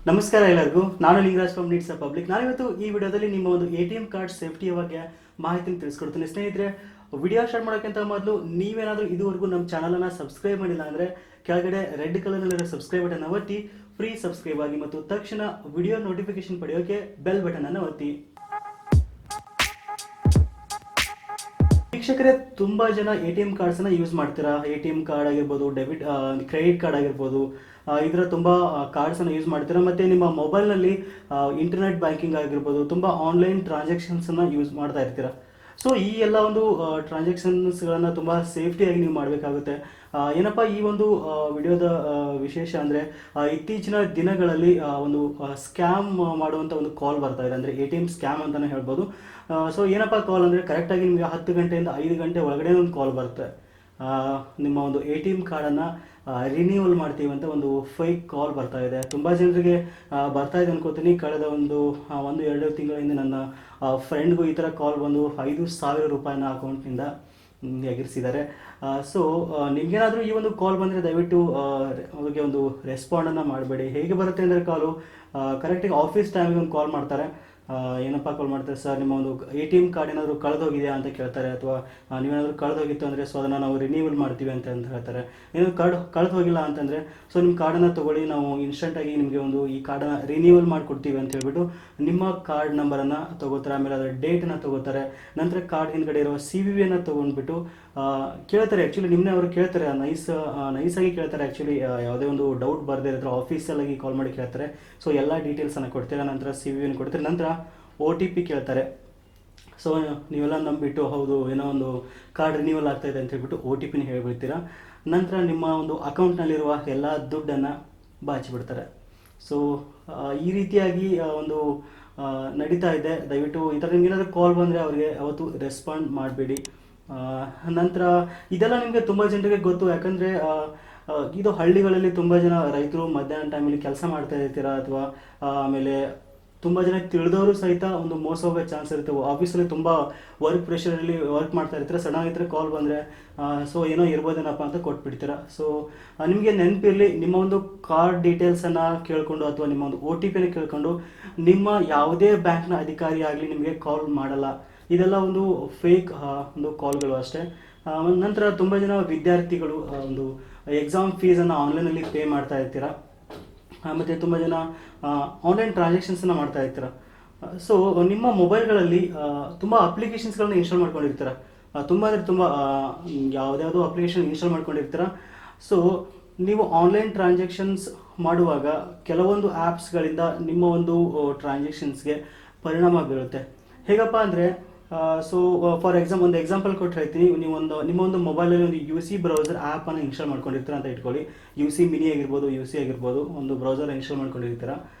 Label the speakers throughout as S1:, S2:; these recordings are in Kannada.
S1: ನಮಸ್ಕಾರ ಎಲ್ಲರಿಗೂ. ನಾನು ಲಿಂಗರಾಜ್ ಫ್ರಮ್ ನೀಡ್ಸ್ ಪಬ್ಲಿಕ್. ನಾನಿವತ್ತು ಈ ವಿಡಿಯೋದಲ್ಲಿ ನಿಮ್ಮ ಒಂದು ATM ಕಾರ್ಡ್ ಸೇಫ್ಟಿಯ ಬಗ್ಗೆ ಮಾಹಿತಿನ ತಿಳಿಸ್ಕೊಡ್ತೀನಿ. ಸ್ನೇಹಿತರೆ, ವಿಡಿಯೋ ಸ್ಟಾರ್ಟ್ ಮಾಡೋಕ್ಕಿಂತ ಮೊದಲು ನೀವೇನಾದರೂ ಇದುವರೆಗೂ ನಮ್ಮ ಚಾನಲನ್ನು ಸಬ್ಸ್ಕ್ರೈಬ್ ಮಾಡಿಲ್ಲ ಅಂದರೆ ಕೆಳಗಡೆ ರೆಡ್ ಕಲರ್ನಲ್ಲಿರೋ ಸಬ್ಸ್ಕ್ರೈಬ್ ಬಟನ್ ಒತ್ತಿ ಫ್ರೀ ಸಬ್ಸ್ಕ್ರೈಬ್ ಆಗಿ ಮತ್ತು ತಕ್ಷಣ ವಿಡಿಯೋ ನೋಟಿಫಿಕೇಶನ್ ಪಡೆಯೋಕೆ ಬೆಲ್ ಬಟನ್ ಅನ್ನು ಒತ್ತಿ. ವೀಕ್ಷಕರೇ, ತುಂಬಾ ಜನ ATM ಕಾರ್ಡ್ಸ್ ಅನ್ನ ಯೂಸ್ ಮಾಡ್ತೀರಾ. ATM ಕಾರ್ಡ್ ಆಗಿರ್ಬೋದು, ಡೆಬಿಟ್ ಕ್ರೆಡಿಟ್ ಕಾರ್ಡ್ ಆಗಿರ್ಬೋದು, ಇದರ ತುಂಬಾ ಕಾರ್ಡ್ಸ್ ಅನ್ನ ಯೂಸ್ ಮಾಡ್ತೀರಾ. ಮತ್ತೆ ನಿಮ್ಮ ಮೊಬೈಲ್ ನಲ್ಲಿ ಇಂಟರ್ನೆಟ್ ಬ್ಯಾಂಕಿಂಗ್ ಆಗಿರ್ಬೋದು, ತುಂಬಾ ಆನ್ಲೈನ್ ಟ್ರಾನ್ಸಾಕ್ಷನ್ಸ್ ಅನ್ನ ಯೂಸ್ ಮಾಡ್ತಾ ಇರ್ತೀರಾ. ಸೊ ಈ ಎಲ್ಲ ಒಂದು ಟ್ರಾನ್ಸಾಕ್ಷನ್ಸ್ಗಳನ್ನು ತುಂಬ ಸೇಫ್ಟಿಯಾಗಿ ನೀವು ಮಾಡಬೇಕಾಗುತ್ತೆ. ಏನಪ್ಪ ಈ ಒಂದು ವಿಡಿಯೋದ ವಿಶೇಷ ಅಂದರೆ, ಇತ್ತೀಚಿನ ದಿನಗಳಲ್ಲಿ ಒಂದು ಸ್ಕ್ಯಾಮ್ ಮಾಡುವಂಥ ಒಂದು ಕಾಲ್ ಬರ್ತಾ ಇದೆ, ಅಂದರೆ ATM ಸ್ಕ್ಯಾಮ್ ಅಂತಲೇ ಹೇಳ್ಬೋದು. ಸೊ ಏನಪ್ಪ ಕಾಲ್ ಅಂದರೆ, ಕರೆಕ್ಟಾಗಿ ನಿಮಗೆ 10 ಗಂಟೆಯಿಂದ 5 ಗಂಟೆ ಒಳಗಡೆ ಒಂದು ಕಾಲ್ ಬರುತ್ತೆ. ನಿಮ್ಮ ಒಂದು ATM ಕಾರ್ಡನ್ನು ರಿನ್ಯೂವಲ್ ಮಾಡ್ತೀವಿ ಅಂತ ಒಂದು ಫೇಕ್ ಕಾಲ್ ಬರ್ತಾ ಇದೆ. ತುಂಬ ಜನರಿಗೆ ಬರ್ತಾ ಇದೆ ಅನ್ಕೋತೀನಿ. ಕಳೆದ ಒಂದು 1-2 ತಿಂಗಳಿಂದ ನನ್ನ ಫ್ರೆಂಡ್ಗೂ ಈ ಥರ ಕಾಲ್ ಬಂದು 5,000 ರೂಪಾಯಿನ ಅಕೌಂಟ್ನಿಂದ ಎಗರಿಸಿದ್ದಾರೆ. ಸೊ ನಿಮಗೇನಾದರೂ ಈ ಒಂದು ಕಾಲ್ ಬಂದರೆ ದಯವಿಟ್ಟು ಅವ್ರಿಗೆ ಒಂದು ರೆಸ್ಪಾಂಡನ್ನು ಮಾಡಬೇಡಿ. ಹೇಗೆ ಬರುತ್ತೆ ಅಂದರೆ, ಕಾಲು ಕರೆಕ್ಟಾಗಿ ಆಫೀಸ್ ಟೈಮಿಗೆ ಒಂದು ಕಾಲ್ ಮಾಡ್ತಾರೆ. ಏನಪ್ಪ ಕಾಲ್ ಮಾಡ್ತಾರೆ, ಸರ್ ನಿಮ್ಮ ಒಂದು ATM ಕಾರ್ಡ್ ಏನಾದರೂ ಕಳೆದೋಗಿದೆಯಾ ಅಂತ ಕೇಳ್ತಾರೆ. ಅಥವಾ ನೀವೇನಾದರೂ ಕಳೆದೋಗಿತ್ತು ಅಂದರೆ ಸೊ ಅದನ್ನು ನಾವು ರಿನ್ಯೂವಲ್ ಮಾಡ್ತೀವಿ ಅಂತ ಹೇಳ್ತಾರೆ. ಏನಾದರೂ ಕಳೆದು ಹೋಗಿಲ್ಲ ಅಂತಂದರೆ ಸೊ ನಿಮ್ಮ ಕಾರ್ಡನ್ನು ತೊಗೊಳ್ಳಿ, ನಾವು ಇನ್ಸ್ಟೆಂಟಾಗಿ ನಿಮಗೆ ಒಂದು ಈ ಕಾರ್ಡನ್ನು ರಿನ್ಯೂವಲ್ ಮಾಡಿಕೊಡ್ತೀವಿ ಅಂತ ಹೇಳ್ಬಿಟ್ಟು ನಿಮ್ಮ ಕಾರ್ಡ್ ನಂಬರನ್ನು ತೊಗೋತಾರೆ. ಆಮೇಲೆ ಅದರ ಡೇಟನ್ನು ತೊಗೋತಾರೆ. ನಂತರ ಕಾರ್ಡ್ ಹಿಂದ್ಗಡೆ ಇರೋ CVVಯನ್ನು ತೊಗೊಂಡ್ಬಿಟ್ಟು ಕೇಳ್ತಾರೆ. ಆ್ಯಕ್ಚುಲಿ ನಿಮ್ಮನ್ನೇ ಅವರು ಕೇಳ್ತಾರೆ, ನೈಸಾಗಿ ಕೇಳ್ತಾರೆ. ಆ್ಯಕ್ಚುಲಿ ಯಾವುದೇ ಒಂದು ಡೌಟ್ ಬರದೇ ಇರೋ ಆಫೀಸಲ್ಲಾಗಿ ಕಾಲ್ ಮಾಡಿ ಕೇಳ್ತಾರೆ. ಸೊ ಎಲ್ಲ ಡೀಟೇಲ್ಸನ್ನು ಕೊಡ್ತೀರಾ, ನಂತರ CVVಯನ್ನು ಕೊಡ್ತೀರಾ, ನಂತರ OTP ಕೇಳ್ತಾರೆ. ಸೊ ನೀವೆಲ್ಲ ನಂಬಿಬಿಟ್ಟು ಹೌದು ಏನೋ ಒಂದು ಕಾರ್ಡ್ ರಿನ್ಯೂವಲ್ ಆಗ್ತಾ ಇದೆ ಅಂತ ಹೇಳ್ಬಿಟ್ಟು OTPನ ಹೇಳಿಬಿಡ್ತೀರಾ. ನಂತರ ನಿಮ್ಮ ಒಂದು ಅಕೌಂಟ್ನಲ್ಲಿರುವ ಎಲ್ಲ ದುಡ್ಡನ್ನು ಬಾಚಿಬಿಡ್ತಾರೆ. ಸೊ ಈ ರೀತಿಯಾಗಿ ಒಂದು ನಡೀತಾ ಇದೆ. ದಯವಿಟ್ಟು ಈ ಥರ ನಿಮ್ಗೆ ಏನಾದರೂ ಕಾಲ್ ಬಂದರೆ ಅವರಿಗೆ ಅವತ್ತು ರೆಸ್ಪಾಂಡ್ ಮಾಡಬೇಡಿ. ನಂತರ ಇದೆಲ್ಲ ನಿಮಗೆ ತುಂಬ ಜನರಿಗೆ ಗೊತ್ತು. ಯಾಕಂದರೆ ಇದು ಹಳ್ಳಿಗಳಲ್ಲಿ ತುಂಬ ಜನ ರೈತರು ಮಧ್ಯಾಹ್ನ ಟೈಮಲ್ಲಿ ಕೆಲಸ ಮಾಡ್ತಾ ಇರ್ತೀರಾ, ಅಥವಾ ಆಮೇಲೆ ತುಂಬ ಜನ ತಿಳಿದವರು ಸಹಿತ ಒಂದು ಮೋಸ ಹೋಗೋ ಚಾನ್ಸ್ ಇರುತ್ತೆ. ಆಫೀಸಲ್ಲಿ ತುಂಬ ವರ್ಕ್ ಪ್ರೆಷರಲ್ಲಿ ವರ್ಕ್ ಮಾಡ್ತಾ ಇರ್ತೀರ, ಸಡನ್ ಈ ಥರ ಕಾಲ್ ಬಂದರೆ ಸೊ ಏನೋ ಇರ್ಬೋದೇನಪ್ಪ ಅಂತ ಕೊಟ್ಬಿಡ್ತೀರಾ. ಸೊ ನಿಮಗೆ ನೆನಪಿರಲಿ, ನಿಮ್ಮ ಒಂದು ಕಾರ್ಡ್ ಡೀಟೇಲ್ಸನ್ನು ಕೇಳಿಕೊಂಡು ಅಥವಾ ನಿಮ್ಮ ಒಂದು OTPನ ಕೇಳಿಕೊಂಡು ನಿಮ್ಮ ಯಾವುದೇ ಬ್ಯಾಂಕ್ನ ಅಧಿಕಾರಿ ಆಗಲಿ ನಿಮಗೆ ಕಾಲ್ ಮಾಡಲ್ಲ. ಇದೆಲ್ಲ ಒಂದು ಫೇಕ್ ಒಂದು ಕಾಲ್ಗಳು ಅಷ್ಟೇ. ನಂತರ ತುಂಬ ಜನ ವಿದ್ಯಾರ್ಥಿಗಳು ಒಂದು ಎಕ್ಸಾಮ್ ಫೀಸನ್ನು ಆನ್ಲೈನಲ್ಲಿ ಪೇ ಮಾಡ್ತಾ ಇರ್ತೀರಾ. ಮತ್ತು ತುಂಬ ಜನ ಆನ್ಲೈನ್ ಟ್ರಾನ್ಸಾಕ್ಷನ್ಸನ್ನು ಮಾಡ್ತಾ ಇರ್ತೀರ. ಸೊ ನಿಮ್ಮ ಮೊಬೈಲ್ಗಳಲ್ಲಿ ತುಂಬ ಅಪ್ಲಿಕೇಶನ್ಸ್ಗಳನ್ನ ಇನ್ಸ್ಟಾಲ್ ಮಾಡ್ಕೊಂಡಿರ್ತೀರ. ತುಂಬ ಅಂದರೆ ತುಂಬ ಯಾವುದ್ಯಾವುದೋ ಅಪ್ಲಿಕೇಶನ್ ಇನ್ಸ್ಟಾಲ್ ಮಾಡ್ಕೊಂಡಿರ್ತೀರ. ಸೊ ನೀವು ಆನ್ಲೈನ್ ಟ್ರಾನ್ಸಾಕ್ಷನ್ಸ್ ಮಾಡುವಾಗ ಕೆಲವೊಂದು ಆ್ಯಪ್ಸ್ಗಳಿಂದ ನಿಮ್ಮ ಒಂದು ಟ್ರಾನ್ಸಾಕ್ಷನ್ಸ್ಗೆ ಪರಿಣಾಮ ಬೀರುತ್ತೆ. ಹೇಗಪ್ಪ ಅಂದರೆ, ಸೊ ಫಾರ್ ಒಂದು ಎಕ್ಸಾಂಪಲ್ ಕೊಟ್ಟು ಹೇಳ್ತೀನಿ. ನಿಮ್ಮ ಒಂದು ಮೊಬೈಲಲ್ಲಿ ಒಂದು UC ಬ್ರೌಸರ್ ಆ್ಯಪನ್ನು ಇನ್ಸ್ಟಾಲ್ ಮಾಡ್ಕೊಂಡಿರ್ತೀರ ಅಂತ ಇಟ್ಕೊಳ್ಳಿ. UC ಮಿನಿ ಆಗಿರ್ಬೋದು, UC ಆಗಿರ್ಬೋದು, ಒಂದು ಬ್ರೌಸರ್ ಇನ್ಸ್ಟಾಲ್ ಮಾಡ್ಕೊಂಡಿರ್ತೀರ.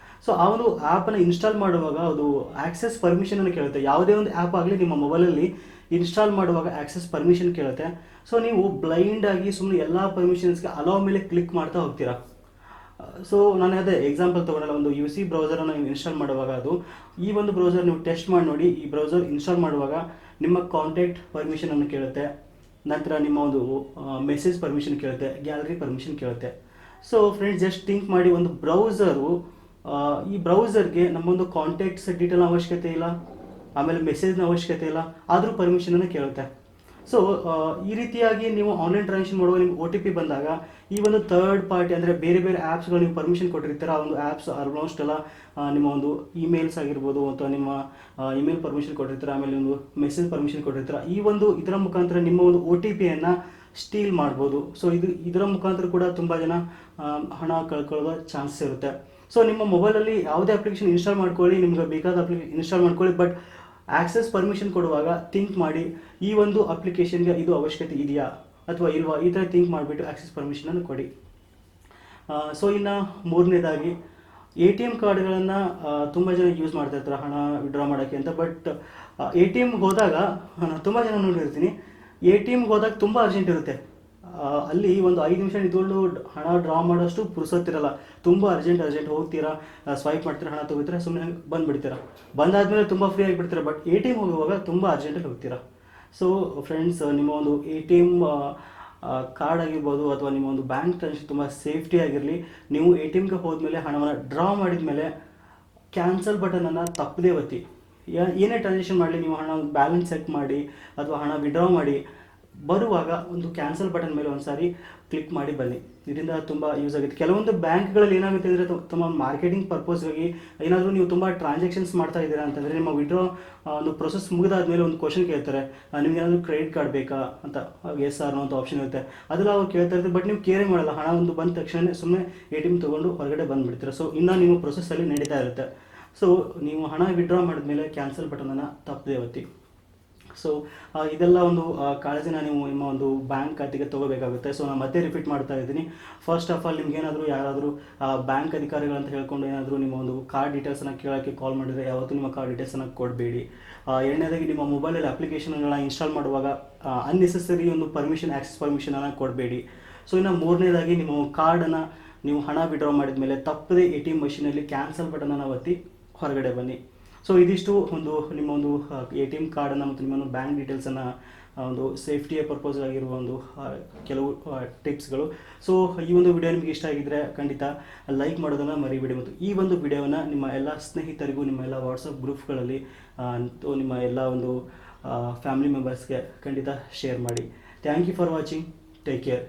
S1: ಸೊ ಆ ಒಂದು ಆ್ಯಪನ್ನು ಇನ್ಸ್ಟಾಲ್ ಮಾಡುವಾಗ ಅದು ಆಕ್ಸೆಸ್ ಪರ್ಮಿಷನನ್ನು ಕೇಳುತ್ತೆ. ಯಾವುದೇ ಒಂದು ಆ್ಯಪ್ ಆಗಲಿ ನಿಮ್ಮ ಮೊಬೈಲಲ್ಲಿ ಇನ್ಸ್ಟಾಲ್ ಮಾಡುವಾಗ ಆಕ್ಸೆಸ್ ಪರ್ಮಿಷನ್ ಕೇಳುತ್ತೆ. ಸೊ ನೀವು ಬ್ಲೈಂಡಾಗಿ ಸುಮ್ಮನೆ ಎಲ್ಲ ಪರ್ಮಿಷನ್ಸ್ಗೆ ಅಲೋ ಮೇಲೆ ಕ್ಲಿಕ್ ಮಾಡ್ತಾ ಹೋಗ್ತೀರಾ. ಸೊ ನಾನು ಅದೇ ಎಕ್ಸಾಂಪಲ್ ತೊಗೊಂಡಲ್ಲ, ಒಂದು UC ಬ್ರೌಸರನ್ನು ನೀವು ಇನ್ಸ್ಟಾಲ್ ಮಾಡುವಾಗ ಅದು ಈ ಒಂದು ಬ್ರೌಸರ್ ನೀವು ಟೆಸ್ಟ್ ಮಾಡಿ ನೋಡಿ. ಈ ಬ್ರೌಸರ್ ಇನ್ಸ್ಟಾಲ್ ಮಾಡುವಾಗ ನಿಮ್ಮ ಕಾಂಟ್ಯಾಕ್ಟ್ ಪರ್ಮಿಷನನ್ನು ಕೇಳುತ್ತೆ, ನಂತರ ನಿಮ್ಮ ಒಂದು ಮೆಸೇಜ್ ಪರ್ಮಿಷನ್ ಕೇಳುತ್ತೆ, ಗ್ಯಾಲರಿ ಪರ್ಮಿಷನ್ ಕೇಳುತ್ತೆ. ಸೊ ಫ್ರೆಂಡ್ಸ್, ಜಸ್ಟ್ ಥಿಂಕ್ ಮಾಡಿ, ಒಂದು ಬ್ರೌಸರು ಈ ಬ್ರೌಸರ್ಗೆ ನಮ್ಮೊಂದು ಕಾಂಟ್ಯಾಕ್ಟ್ಸ್ ಡೀಟೇಲ್ನ ಅವಶ್ಯಕತೆ ಇಲ್ಲ, ಆಮೇಲೆ ಮೆಸೇಜ್ನ ಅವಶ್ಯಕತೆ ಇಲ್ಲ, ಆದರೂ ಪರ್ಮಿಷನನ್ನು ಕೇಳುತ್ತೆ. ಸೊ ಈ ರೀತಿಯಾಗಿ ನೀವು ಆನ್ಲೈನ್ ಟ್ರಾನ್ಸಾಕ್ಷನ್ ಮಾಡುವಾಗ ನಿಮ್ಗೆ OTP ಬಂದಾಗ ಈ ಒಂದು ಥರ್ಡ್ ಪಾರ್ಟಿ ಅಂದರೆ ಬೇರೆ ಬೇರೆ ಆ್ಯಪ್ಸ್ಗಳು ನೀವು ಪರ್ಮಿಷನ್ ಕೊಟ್ಟಿರ್ತೀರ. ಆ ಒಂದು ಆ್ಯಪ್ಸ್ ಆಲ್ಮೋಸ್ಟ್ ಎಲ್ಲ ನಿಮ್ಮ ಒಂದು ಇಮೇಲ್ಸ್ ಆಗಿರ್ಬೋದು ಅಥವಾ ನಿಮ್ಮ ಇಮೇಲ್ ಪರ್ಮಿಷನ್ ಕೊಟ್ಟಿರ್ತೀರ, ಆಮೇಲೆ ಒಂದು ಮೆಸೇಜ್ ಪರ್ಮಿಷನ್ ಕೊಟ್ಟಿರ್ತೀರ. ಇದರ ಮುಖಾಂತರ ನಿಮ್ಮ ಒಂದು OTPಯನ್ನು ಸ್ಟೀಲ್ ಮಾಡ್ಬೋದು. ಸೊ ಇದರ ಮುಖಾಂತರ ಕೂಡ ತುಂಬ ಜನ ಹಣ ಕಳ್ಕೊಳ್ಳೋ ಚಾನ್ಸಸ್ ಇರುತ್ತೆ. ಸೊ ನಿಮ್ಮ ಮೊಬೈಲಲ್ಲಿ ಯಾವುದೇ ಅಪ್ಲಿಕೇಶನ್ ಇನ್ಸ್ಟಾಲ್ ಮಾಡ್ಕೊಳ್ಳಿ, ನಿಮ್ಗೆ ಬೇಕಾದ ಅಪ್ಲಿಕೇಶನ್ ಇನ್ಸ್ಟಾಲ್ ಮಾಡ್ಕೊಳ್ಳಿ, ಬಟ್ ಆಕ್ಸೆಸ್ ಪರ್ಮಿಷನ್ ಕೊಡುವಾಗ ಥಿಂಕ್ ಮಾಡಿ, ಈ ಒಂದು ಅಪ್ಲಿಕೇಶನ್ಗೆ ಇದು ಅವಶ್ಯಕತೆ ಇದೆಯಾ ಅಥವಾ ಇಲ್ವಾ, ಈ ಥರ ಥಿಂಕ್ ಮಾಡಿಬಿಟ್ಟು ಆಕ್ಸೆಸ್ ಪರ್ಮಿಷನನ್ನು ಕೊಡಿ. ಸೊ ಇನ್ನು ಮೂರನೇದಾಗಿ, ATM ಕಾರ್ಡ್ಗಳನ್ನು ತುಂಬ ಜನ ಯೂಸ್ ಮಾಡ್ತಾ ಇರ್ತಾರೆ ಹಣ ವಿಡ್ರಾ ಮಾಡೋಕ್ಕೆ ಅಂತ. ಬಟ್ ATMಗೆ ಹೋದಾಗ ತುಂಬ ಜನ ನೋಡಿರ್ತೀನಿ, ATMಗೆ ಹೋದಾಗ ತುಂಬ ಅರ್ಜೆಂಟ್ ಇರುತ್ತೆ. ಅಲ್ಲಿ ಒಂದು 5 ನಿಮಿಷ ನಿಂತ್ಕೊಂಡು ಹಣ ಡ್ರಾ ಮಾಡೋಷ್ಟು ಪುರ್ಸೊತ್ತಿರಲ್ಲ. ತುಂಬ ಅರ್ಜೆಂಟ್ ಹೋಗ್ತೀರಾ, ಸ್ವೈಪ್ ಮಾಡ್ತೀರಾ, ಹಣ ತೊಗೋತೀರಾ, ಸುಮ್ಮನೆ ಬಂದುಬಿಡ್ತೀರಾ. ಬಂದಾದಮೇಲೆ ತುಂಬ ಫ್ರೀ ಆಗಿಬಿಡ್ತೀರಾ. ಬಟ್ ATM ಹೋಗುವಾಗ ತುಂಬ ಅರ್ಜೆಂಟಲ್ಲಿ ಹೋಗ್ತೀರಾ. ಸೊ ಫ್ರೆಂಡ್ಸ್, ನಿಮ್ಮ ಒಂದು ATM ಕಾರ್ಡ್ ಆಗಿರ್ಬೋದು ಅಥವಾ ನಿಮ್ಮ ಒಂದು ಬ್ಯಾಂಕ್ ಟ್ರಾನ್ಸಾಕ್ಷನ್ ತುಂಬ ಸೇಫ್ಟಿ ಆಗಿರಲಿ. ನೀವು ಎ ಟಿ ಎಮ್ಗೆ ಹೋದ್ಮೇಲೆ ಹಣವನ್ನು ಡ್ರಾ ಮಾಡಿದ ಮೇಲೆ ಕ್ಯಾನ್ಸಲ್ ಬಟನನ್ನು ತಪ್ಪದೇ ಒತ್ತಿ. ಏನೇ ಟ್ರಾನ್ಸಾಕ್ಷನ್ ಮಾಡಲಿ, ನೀವು ಹಣ ಬ್ಯಾಲೆನ್ಸ್ ಚೆಕ್ ಮಾಡಿ ಅಥವಾ ಹಣ ವಿಡ್ರಾ ಮಾಡಿ ಬರುವಾಗ ಒಂದು ಕ್ಯಾನ್ಸಲ್ ಬಟನ್ ಮೇಲೆ ಒಂದು ಸಾರಿ ಕ್ಲಿಕ್ ಮಾಡಿ ಬನ್ನಿ. ಇದರಿಂದ ತುಂಬ ಯೂಸ್ ಆಗುತ್ತೆ. ಕೆಲವೊಂದು ಬ್ಯಾಂಕ್ಗಳಲ್ಲಿ ಏನಾಗುತ್ತೆ ಅಂದರೆ ತಮ್ಮ ಮಾರ್ಕೆಟಿಂಗ್ ಪರ್ಪಸ್ಗಾಗಿ ಏನಾದರೂ ನೀವು ತುಂಬ ಟ್ರಾನ್ಸಾಕ್ಷನ್ಸ್ ಮಾಡ್ತಾ ಇದ್ದೀರಾ ಅಂತಂದರೆ ನಿಮ್ಮ ವಿಡ್ರಾ ಒಂದು ಪ್ರೊಸೆಸ್ ಮುಗಿದಾದ್ಮೇಲೆ ಒಂದು ಕ್ವಶನ್ ಕೇಳ್ತಾರೆ, ನಿಮ್ಗೆ ಏನಾದರೂ ಕ್ರೆಡಿಟ್ ಕಾರ್ಡ್ ಬೇಕಾ ಅಂತ, ಎಸ್ ಆರ್ ನೋ ಅಂತ ಆಪ್ಷನ್ ಇರುತ್ತೆ. ಅದೆಲ್ಲ ಅವ್ರು ಕೇಳ್ತಾ ಇರ್ತಾರೆ, ಬಟ್ ನೀವು ಕೇರೇ ಮಾಡಲ್ಲ. ಹಣ ಒಂದು ಬಂದ ತಕ್ಷಣ ಸುಮ್ಮನೆ ಎ ಟಿ ಎಮ್ ತೊಗೊಂಡು ಹೊರಗಡೆ ಬಂದುಬಿಡ್ತೀರ. ಸೊ ಇನ್ನೂ ನಿಮ್ಮ ಪ್ರೊಸೆಸ್ಸಲ್ಲಿ ನಡೀತಾ ಇರುತ್ತೆ. ಸೊ ನೀವು ಹಣ ವಿಡ್ರಾ ಮಾಡಿದ್ಮೇಲೆ ಕ್ಯಾನ್ಸಲ್ ಬಟನನ್ನು ತಪ್ಪದೇ ಒತ್ತಿ. ಸೊ ಇದೆಲ್ಲ ಒಂದು ಕಾಳಜಿನ ನೀವು ನಿಮ್ಮ ಒಂದು ಬ್ಯಾಂಕ್ ಖಾತೆಗೆ ತೊಗೋಬೇಕಾಗುತ್ತೆ. ಸೊ ನಾನು ಮತ್ತೆ ರಿಪೀಟ್ ಮಾಡ್ತಾ ಇದ್ದೀನಿ. ಫಸ್ಟ್ ಆಫ್ ಆಲ್ ನಿಮ್ಗೇನಾದರೂ ಯಾರಾದರೂ ಬ್ಯಾಂಕ್ ಅಧಿಕಾರಿಗಳಂತ ಹೇಳ್ಕೊಂಡು ಏನಾದರೂ ನಿಮ್ಮ ಒಂದು ಕಾರ್ಡ್ ಡೀಟೇಲ್ಸನ್ನು ಕೇಳೋಕ್ಕೆ ಕಾಲ್ ಮಾಡಿದರೆ ಯಾವತ್ತೂ ನಿಮ್ಮ ಕಾರ್ಡ್ ಡೀಟೇಲ್ಸನ್ನು ಕೊಡಬೇಡಿ. ಎರಡನೇದಾಗಿ ನಿಮ್ಮ ಮೊಬೈಲಲ್ಲಿ ಅಪ್ಲಿಕೇಶನ್ಗಳನ್ನ ಇನ್ಸ್ಟಾಲ್ ಮಾಡುವಾಗ ಅನ್ನೆಸೆಸರಿ ಒಂದು ಆಕ್ಸೆಸ್ ಪರ್ಮಿಷನನ್ನು ಕೊಡಬೇಡಿ. ಸೊ ಇನ್ನು ಮೂರನೇದಾಗಿ ನಿಮ್ಮ ಕಾರ್ಡನ್ನು ನೀವು ಹಣ ವಿಡ್ರಾ ಮಾಡಿದ ಮೇಲೆ ತಪ್ಪದೇ ಎ ಟಿ ಎಮ್ ಮಷೀನಲ್ಲಿ ಕ್ಯಾನ್ಸಲ್ ಬಟನನ್ನು ಒತ್ತಿ ಹೊರಗಡೆ ಬನ್ನಿ. ಸೊ ಇದಿಷ್ಟು ಒಂದು ನಿಮ್ಮ ಒಂದು ಎ ಟಿ ಎಮ್ ಕಾರ್ಡನ್ನು ಮತ್ತು ನಿಮ್ಮ ಒಂದು ಬ್ಯಾಂಕ್ ಡೀಟೇಲ್ಸನ್ನು ಒಂದು ಸೇಫ್ಟಿಯ ಪರ್ಪಸ್ ಆಗಿರುವ ಒಂದು ಕೆಲವು ಟಿಪ್ಸ್ಗಳು. ಸೊ ಈ ಒಂದು ವಿಡಿಯೋ ನಿಮಗೆ ಇಷ್ಟ ಆಗಿದ್ದರೆ ಖಂಡಿತ ಲೈಕ್ ಮಾಡೋದನ್ನು ಮರಿಬೇಡಿ, ಮತ್ತು ಈ ಒಂದು ವಿಡಿಯೋವನ್ನು ನಿಮ್ಮ ಎಲ್ಲ ಸ್ನೇಹಿತರಿಗೂ, ನಿಮ್ಮ ಎಲ್ಲ ವಾಟ್ಸಪ್ ಗ್ರೂಪ್ಗಳಲ್ಲಿ, ನಿಮ್ಮ ಎಲ್ಲ ಒಂದು ಫ್ಯಾಮಿಲಿ ಮೆಂಬರ್ಸ್ಗೆ ಖಂಡಿತ ಶೇರ್ ಮಾಡಿ. Thank you for watching. Take care.